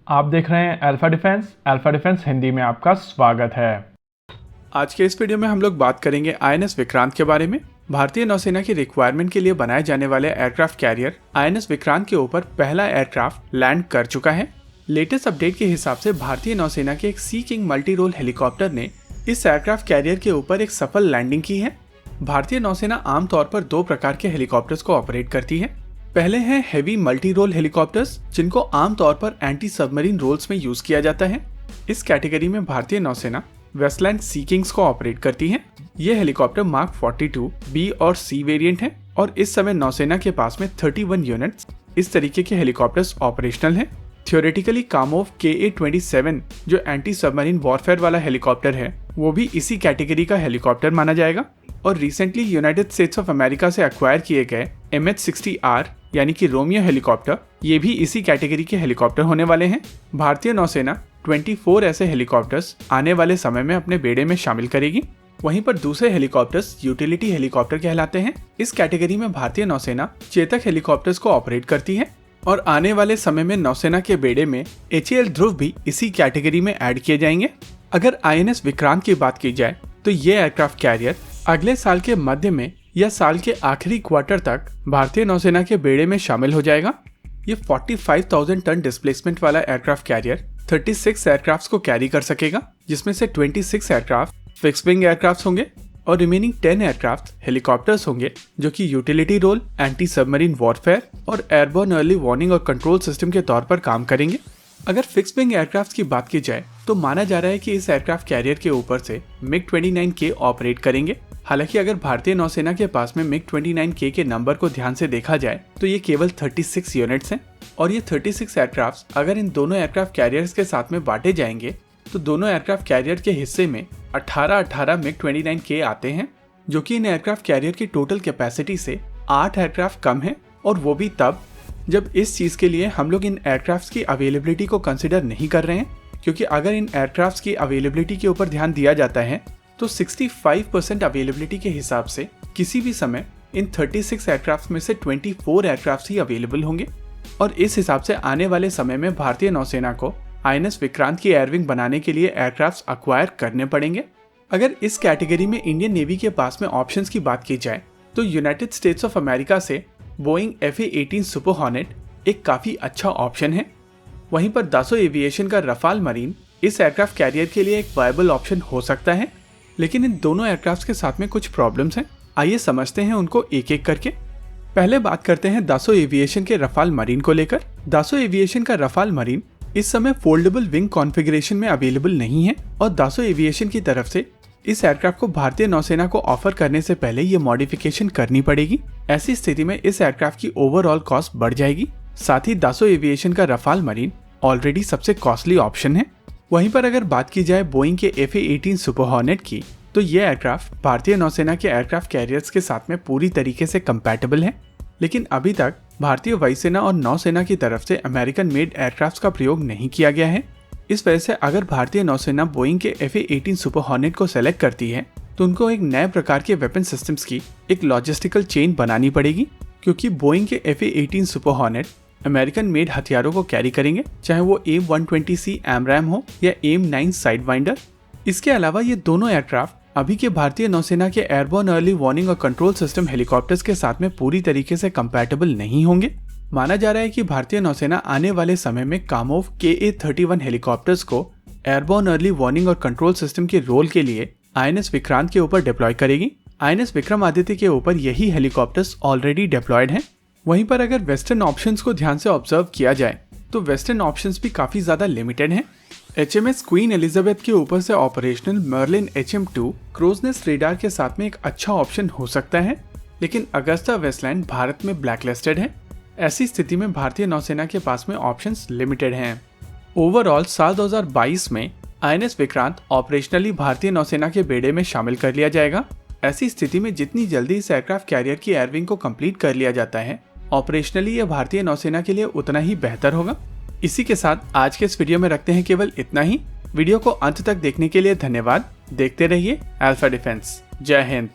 आप देख रहे हैं अल्फा डिफेंस हिंदी में आपका स्वागत है। आज के इस वीडियो में हम लोग बात करेंगे आईएनएस विक्रांत के बारे में। भारतीय नौसेना की रिक्वायरमेंट के लिए बनाए जाने वाले एयरक्राफ्ट कैरियर आईएनएस विक्रांत के ऊपर पहला एयरक्राफ्ट लैंड कर चुका है। लेटेस्ट अपडेट के हिसाब से भारतीय नौसेना के एक सी किंग मल्टी रोल हेलीकॉप्टर ने इस एयरक्राफ्ट कैरियर के ऊपर एक सफल लैंडिंग की है। भारतीय नौसेना आमतौर पर दो प्रकार के हेलीकॉप्टर्स को ऑपरेट करती है। पहले हैं हेवी मल्टी रोल हेलीकॉप्टर्स, जिनको आमतौर पर एंटी सबमरीन रोल्स में यूज किया जाता है। इस कैटेगरी में भारतीय नौसेना वेस्टलैंड सी किंग्स को ऑपरेट करती है। ये हेलीकॉप्टर मार्क 42 बी और सी वेरिएंट है और इस समय नौसेना के पास में 31 यूनिट्स इस तरीके के हेलीकॉप्टर्स ऑपरेशनल हैं। थियोरेटिकली कामोव KA-27 जो एंटी सबमरीन वॉरफेयर वाला हेलीकॉप्टर है वो भी इसी कैटेगरी का हेलीकॉप्टर माना जाएगा। और recently United states of America से एक्वायर किए गए MH-60R यानी कि रोमियो हेलीकॉप्टर ये भी इसी कैटेगरी के हेलीकॉप्टर होने वाले हैं। भारतीय नौसेना 24 ऐसे हेलीकॉप्टर्स आने वाले समय में अपने बेड़े में शामिल करेगी। वहीं पर दूसरे हेलीकॉप्टर्स यूटिलिटी हेलीकॉप्टर कहलाते हैं। इस कैटेगरी में भारतीय नौसेना चेतक हेलीकॉप्टर्स को ऑपरेट करती है और आने वाले समय में नौसेना के बेड़े में HAL ध्रुव भी इसी कैटेगरी में ऐड किए जाएंगे। अगर INS विक्रांत की बात की जाए तो ये एयरक्राफ्ट कैरियर अगले साल के मध्य में या साल के आखिरी क्वार्टर तक भारतीय नौसेना के बेड़े में शामिल हो जाएगा। ये 45,000 टन डिस्प्लेसमेंट वाला एयरक्राफ्ट कैरियर 36 एयरक्राफ्ट को कैरी कर सकेगा, जिसमें से 26 एयरक्राफ्ट फिक्स विंग एयरक्राफ्ट होंगे और रिमेनिंग 10 एयरक्राफ्ट हेलीकॉप्टर्स होंगे जो कि utility role, anti submarine warfare और एयरबोर्न अर्ली वार्निंग और कंट्रोल सिस्टम के तौर पर काम करेंगे। अगर फिक्स विंग एयरक्राफ्ट की बात की जाए तो माना जा रहा है कि इस एयरक्राफ्ट कैरियर के ऊपर से MiG-29K ऑपरेट करेंगे। हालांकि अगर भारतीय नौसेना के पास में MiG-29K के नंबर को ध्यान से देखा जाए तो ये केवल 36 यूनिट्स हैं और ये 36 एयरक्राफ्ट अगर इन दोनों एयरक्राफ्ट कैरियर्स के साथ में बांटे जाएंगे तो दोनों एयरक्राफ्ट कैरियर के हिस्से में 18 MiG-29K आते हैं, जो कि इन एयरक्राफ्ट कैरियर की टोटल कैपेसिटी से 8 एयरक्राफ्ट कम है। और वो भी तब जब इस चीज के लिए हम लोग इन एयरक्राफ्ट की अवेलेबिलिटी को कंसिडर नहीं कर रहे हैं, क्योंकि अगर इन एयरक्राफ्ट की अवेलेबिलिटी के ऊपर ध्यान दिया जाता है तो 65% अवेलेबिलिटी के हिसाब से किसी भी समय इन 36 एयरक्राफ्ट में से 24 एयरक्राफ्ट ही अवेलेबल होंगे। और इस हिसाब से आने वाले समय में भारतीय नौसेना को INS विक्रांत की एयरविंग बनाने के लिए एयरक्राफ्ट अक्वायर करने पड़ेंगे। अगर इस कैटेगरी में इंडियन नेवी के पास में ऑप्शंस की बात की जाए तो यूनाइटेड स्टेट्स ऑफ अमेरिका से बोइंग FA-18 सुपर हॉर्नेट एक काफी अच्छा ऑप्शन है। वहीं पर दासो एविएशन का रफाल मरीन इस एयरक्राफ्ट कैरियर के लिए एक वायबल ऑप्शन हो सकता है, लेकिन इन दोनों एयरक्राफ्ट के साथ में कुछ प्रॉब्लम्स हैं। आइए समझते हैं उनको एक एक करके। पहले बात करते हैं दासो एविएशन के रफाल मरीन को लेकर। दासो एविएशन का रफाल मरीन इस समय फोल्डेबल विंग कॉन्फ़िगरेशन में अवेलेबल नहीं है और दासो एविएशन की तरफ से इस एयरक्राफ्ट को भारतीय नौसेना को ऑफर करने से पहले ये मॉडिफिकेशन करनी पड़ेगी। ऐसी स्थिति में इस एयरक्राफ्ट की ओवरऑल कॉस्ट बढ़ जाएगी। साथ ही दासो एविएशन का रफाल मरीन ऑलरेडी सबसे कॉस्टली ऑप्शन है। वहीं पर अगर बात की जाए बोइंग के FA-18 सुपर हॉर्नेट की तो ये एयरक्राफ्ट भारतीय नौसेना के एयरक्राफ्ट कैरियर्स के साथ में पूरी तरीके से कंपैटिबल है, लेकिन अभी तक भारतीय वायुसेना और नौसेना की तरफ से अमेरिकन मेड एयरक्राफ्ट का प्रयोग नहीं किया गया है। इस वजह से अगर भारतीय नौसेना बोइंग के FA-18 सुपर हॉर्नेट को सेलेक्ट करती है तो उनको एक नए प्रकार के वेपन सिस्टम्स की एक लॉजिस्टिकल चेन बनानी पड़ेगी, क्योंकि बोइंग के FA-18 super hornet American made हथियारों को कैरी करेंगे, चाहे वो AIM-120C AMRAAM हो या AIM-9 साइडवाइंडर। इसके अलावा ये दोनों एयरक्राफ्ट अभी के भारतीय नौसेना के एयरबोर्न अर्ली वार्निंग और कंट्रोल सिस्टम हेलीकॉप्टर्स के साथ में पूरी तरीके से कंपैटिबल नहीं होंगे। माना जा रहा है कि भारतीय नौसेना आने वाले समय में कामोव KA-31 हेलीकॉप्टर्स को एयरबोर्न अर्ली वार्निंग और कंट्रोल सिस्टम के रोल के लिए INS विक्रांत के ऊपर डिप्लॉय करेगी। INS विक्रमादित्य के ऊपर यही हेलीकॉप्टर्स ऑलरेडी डिप्लॉयड हैं। वहीं पर अगर वेस्टर्न ऑप्शंस को ध्यान से ऑब्जर्व किया जाए तो वेस्टर्न ऑप्शंस भी काफी ज्यादा लिमिटेड हैं। HMS क्वीन एलिजाबेथ के ऊपर से ऑपरेशनल मर्लिन HM-2 क्रोजनेस रेडार के साथ में एक अच्छा ऑप्शन हो सकता है, लेकिन अगस्ता वेस्टलैंड भारत में ब्लैकलिस्टेड है। ऐसी स्थिति में भारतीय नौसेना के पास में ऑप्शंस लिमिटेड हैं। ओवरऑल साल 2022 में INS विक्रांत ऑपरेशनली भारतीय नौसेना के बेड़े में शामिल कर लिया जाएगा। ऐसी स्थिति में जितनी जल्दी इस एयरक्राफ्ट कैरियर की एयरविंग को कंप्लीट कर लिया जाता है, ऑपरेशनली यह भारतीय नौसेना के लिए उतना ही बेहतर होगा। इसी के साथ आज के इस वीडियो में रखते हैं केवल इतना ही। वीडियो को अंत तक देखने के लिए धन्यवाद। देखते रहिए अल्फा डिफेंस। जय हिंद।